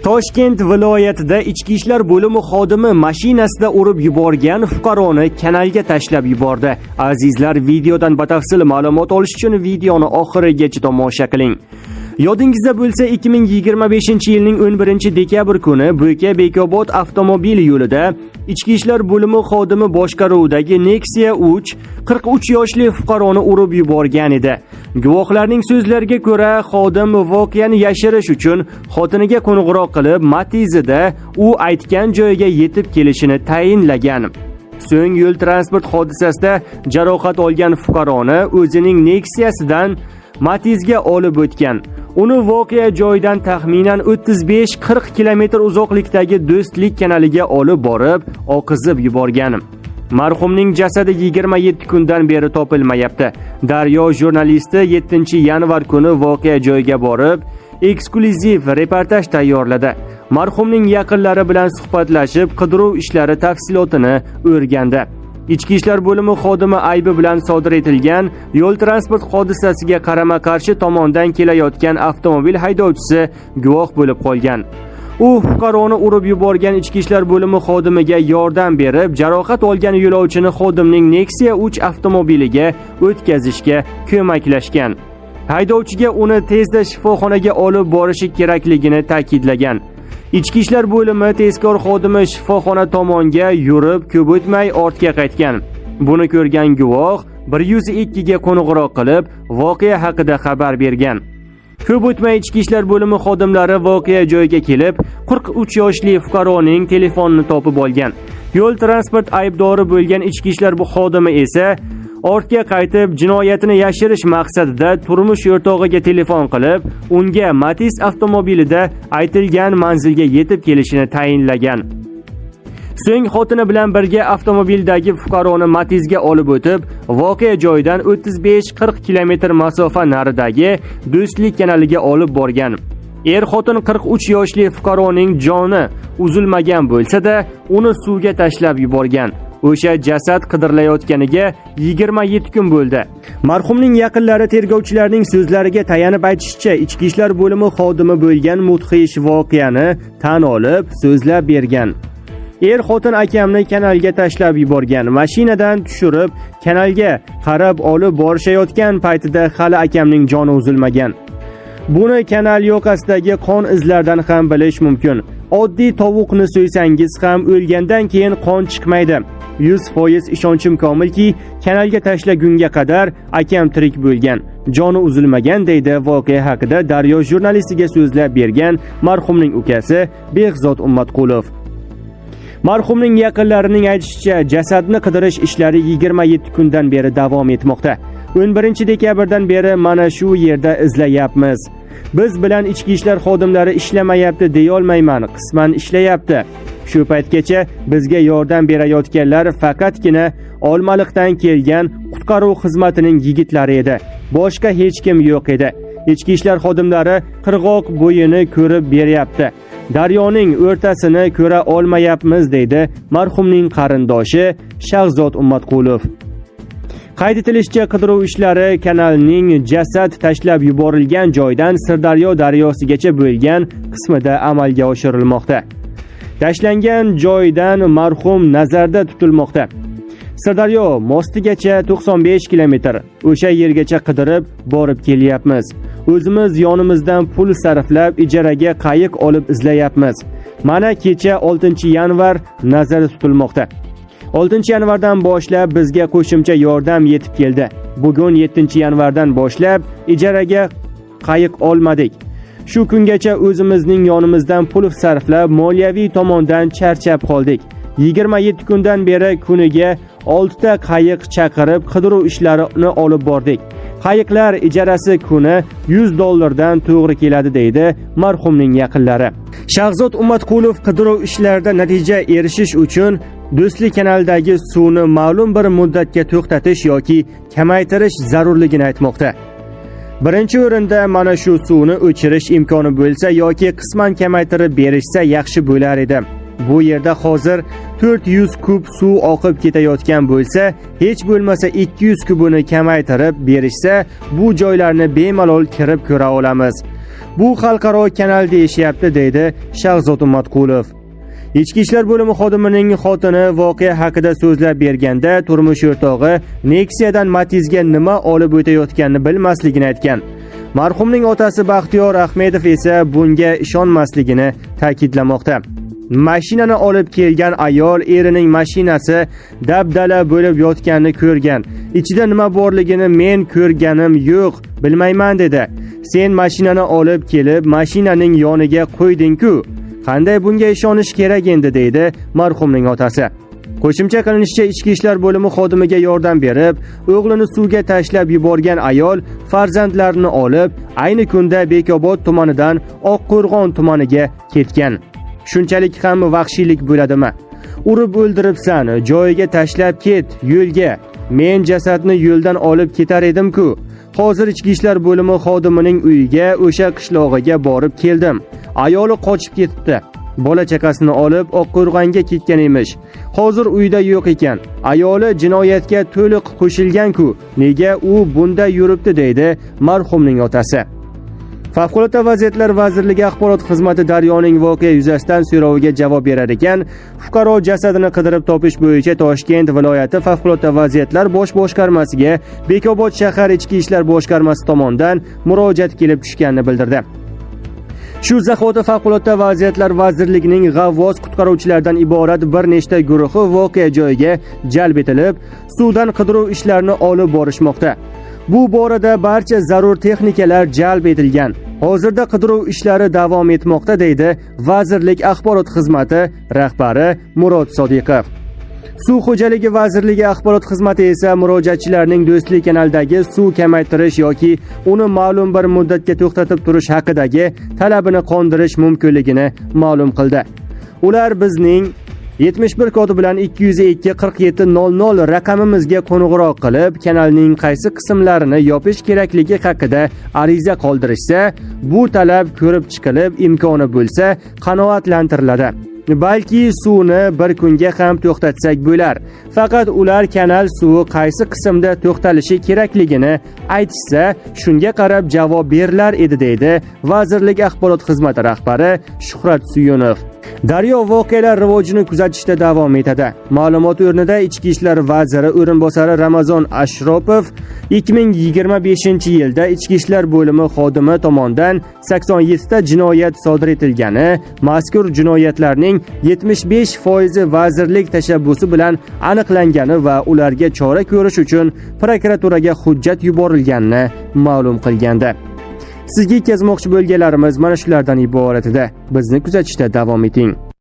Toshkent viloyatida ichki ishlar bo'limi xodimi mashinasida urib yuborgan fuqaroni kanalga tashlab yubordi. Azizlar, videodan batafsil ma'lumot olish uchun videoni oxirigacha tomosha qiling. Yodingizda bo'lsa, 2025-yilning 11-dekabr kuni Bo'ka-Bekobod avtomobil yo'lida ichki ishlar bo'limi xodimi boshqaruvidagi Nexia 3 43 yoshli fuqaroni urib yuborgan edi. Guvohlarning so'zlariga ko'ra, xodim voqeani yashirish uchun xotiniga qo'ng'iroq qilib, Matiz'ida u aytgan joyga yetib kelishini tayinlagan. So'ng yo'l transport hodisasida jarohat olgan fuqaroni o'zining Nexia'sidan Matiz'ga olib o'tgan. Uni voqea joyidan taxminan 35-40 kilometr uzoqlikdagi Do'stlik kanaliga olib borib, oqizib yuborgan. Marhumning jasadi 27 kundan beri topilmayapti. Daryo jurnalisti 7-yanvar kuni voqea joyiga borib, eksklyuziv reportaj tayyorladi. Marhumning yaqinlari bilan suhbatlashib, qidiruv ishlari tafsilotini o'rgandi. Ichki ishlar bo'limi xodimi aybi bilan sodir etilgan yo'l transport hodisasiga qarama-qarshi tomondan kelayotgan avtomobil haydovchisi guvoh bo'lib qolgan. U fuqaroni urib yuborgan ichki ishlar bo'limi xodimiga yordam berib, jarohat olgan yo'lovchini xodimning Nexia 3 avtomobiliga o'tkazishga ko'maklashgan. Haydovchiga uni tezda shifoxonaga olib borishi kerakligini ta'kidlagan. Ichki ishlar bo'limi tezkor xodimi shifoxona tomonga yurib, ko'p o'tmay ortga qaytgan. Buni ko'rgan guvoh 102 ga qo'ng'iroq qilib, voqea haqida xabar bergan. Ko'p o'tmay ichki ishlar bo'limi xodimlari voqea joyiga kelib, 43 yoshli fuqaroning telefonini topib olgan. Yo'l transport aybdori bo'lgan ichki ishlar xodimi esa ortga qaytib, jinoyatini yashirish maqsadida turmush o'rtog'iga telefon qilib, unga Matiz avtomobilida aytilgan manzilga yetib kelishini tayinlagan. So'ng xotini bilan birga avtomobildagi fuqaroni Matizga olib o'tib, voqea joyidan 35-40 kilometr masofa naridagi Do'stlik kanaliga olib borgan. Er-xotin 43 yoshli fuqaroning joni uzilmagan bo'lsa-da, uni suvga tashlab yuborgan. O'sha jasad qidirilayotganiga 27 kun bo'ldi. Marhumning yaqinlari tergovchilarning so'zlariga tayanib aytishicha, ichki ishlar bo'limi xodimi bo'lgan mudhish voqeani tan olib, so'zlab bergan. Er-xotin akamni kanalga tashlab yuborgan. Mashinadan tushirib, kanalga qarab olib borishayotgan paytida hali akamning joni uzilmagan. Buni kanal yoqasidagi qon izlaridan ham bilish mumkin. Oddiy tovuqni so'ysangiz ham o'lgandan keyin qon chiqmaydi. 100% ishonchim komilki, kanalga tashlagunga qadar akam tirik bo'lgan, joni uzilmagan deydi voqea haqida Daryo jurnalistiga so'zlab bergan marhumning ukasi Behzod Ummatqulov. Marhumning yaqinlarining aytishicha, jasadni qidirish ishlari 27 kundan beri davom etmoqda. 11-dekabrdan beri mana shu yerda izlayapmiz. Biz bilan ichki ishlar xodimlari ishlamayapti deya olmayman, qisman ishlayapti. Shu paytgacha bizga yordam berayotganlar faqatgina Olmaliqdan kelgan qutqaruv xizmatining yigitlari edi. Boshqa hech kim yo'q edi. Ichki ishlar xodimlari qirg'oq bo'yini ko'rib beryapti. Daryoning o'rtasini ko'ra olmayapmiz deydi marhumning qarindoshi Shahzod Ummatqulov. Qayd etilishicha, qidiruv ishlari kanalning jasad tashlab yuborilgan joydan Sirdaryo daryosigacha bo'lgan qismida amalga oshirilmoqda. Tashlangan joydan marhum nazarda tutilmoqda. Sirdaryo mostigacha 95 kilometr. O'sha yergacha qidirib borib kelyapmiz. O'zimiz yonimizdan pul sarflab ijaraga qayiq olib izlayapmiz. Mana kecha 6-yanvar nazarda tutilmoqda. 6-yanvardan boshlab bizga qo'shimcha yordam yetib keldi. Bugun 7-yanvardan boshlab ijaraga qayiq olmadik. Shu kungacha o'zimizning yonimizdan pul sarflab moliyaviy tomondan charchab qoldik. 27 kundan beri kuniga 6 ta qayiq chaqirib qidiruv ishlarini olib bordik. Qayiqlar ijarasi kuni $100 to'g'ri keladi deydi marhumning yaqinlari. Shahzod Ummatqulov qidiruv ishlarida natija erishish uchun Do'stlik kanalidagi suvni ma'lum bir muddatga to'xtatish yoki kamaytirish zarurligini aytmoqda. Birinchi o'rinda mana shu suvni o'chirish imkoni bo'lsa yoki qisman kamaytirib berishsa yaxshi bo'lar edi. Bu yerda hozir 400 kub suv oqib ketayotgan bo'lsa, hech bo'lmasa 200 kubini kamaytirib berishsa, bu joylarni bemalol kirib ko'ra olamiz. Bu xalqaro kanal deyishyapti, deydi Shahzod Matqulov. Ichki ishlar bo'limi xodimining xotini voqea haqida so'zlab berganda, turmush o'rtog'i Nexia'dan Matizga nima olib o'tayotganini bilmasligini aytgan. Marhumning otasi Baxtiyor Ahmedov esa bunga ishonmasligini ta'kidlamoqda. Mashinani olib kelgan ayol erining mashinasi dabdala bo'lib yotganini ko'rgan. Ichida nima borligini men ko'rganim yo'q, bilmayman dedi. Sen mashinani olib kelib, mashinaning yoniga qo'yding-ku. Qanday bunga ishonish kerak endi, deydi marhumning otasi. Qo'shimcha qilinishicha, ichki ishlar bo'limi xodimiga yordam berib, o'g'lini suvga tashlab yuborgan ayol farzandlarini olib, ayni kunda Bekobod tumanidan Oqqo'rg'on tumaniga ketgan. Shunchalik ham vahshiylik bo'ladimi? Urib o'ldiribsan, joyiga tashlab ket, yo'lga. Men jasadni yo'ldan olib ketar edim-ku. Hozir ichki ishlar bo'limi xodimining uyiga, o'sha qishlog'iga borib keldim. Ayoli qochib ketibdi. Bola chaqasini olib Oqqo'rg'onga ketgan emish. Hozir uyda yo'q ekan. Ayoli jinoyatga to'liq qo'shilgan-ku. Nega u bunda yuribdi, deydi marhumning otasi. Favqulodda vaziyatlar vazirligi axborot xizmati Daryoning voqea yuzasidan so'roviga javob berar ekan, fuqaro jasadini qidirib topish bo'yicha Toshkent viloyati favqulodda vaziyatlar bosh boshqarmasiga Bekobod shahar ichki ishlar boshqarmasi tomonidan murojaat kelib tushganini bildirdi. Shu zahoti favqulodda vaziyatlar vazirligining g'avvos qutqaruvchilardan iborat bir nechta guruhi voqea joyiga jalb etilib, suvdan qidiruv ishlarini olib borishmoqda. Bu borada barcha zarur texnikalar jalb etilgan. Hozirda qidiruv ishlari davom etmoqda, deydi vazirlik axborot xizmati rahbari Murod Sodiqov. Suv xo'jaligi vazirligi axborot xizmati esa murojaatchilarning Do'stlik kanalidagi suv kamaytirish yoki uni ma'lum bir muddatga to'xtatib turish haqidagi talabini qondirish mumkinligini ma'lum qildi. Ular bizning 71 kodi bilan 202 47 00 raqamimizga qo'ng'iroq qilib, kanalning qaysi qismlarini yopish kerakligi haqida ariza qoldirishsa, bu talab ko'rib chiqilib, imkoni bo'lsa qanoatlantiriladi. Balki suvni bir kunga ham to'xtatsak bo'lar. Faqat ular kanal suvi qaysi qismda to'xtalishi kerakligini aytishsa, shunga qarab javob berilar edi, deydi vazirlik axborot xizmati rahbari Shuhrat Suyunov. Daryo voqealar rivojini kuzatishda davom etadi. Ma'lumot o'rnida Ichki ishlar vaziri o'rinbosari Ramazon Ashropov 2025-yilda Ichki ishlar bo'limi xodimi tomonidan 87 ta jinoyat sodir etilgani, mazkur jinoyatlarning 75% vazirlik tashabbusi bilan aniqlangani va ularga chora ko'rish uchun prokuraturaga hujjat yuborilganini ma'lum qilgandi. Sizga yetkazmoqchi bo'lganlarimiz mana shulardan iborat edi. Bizni kuzatishda davom eting.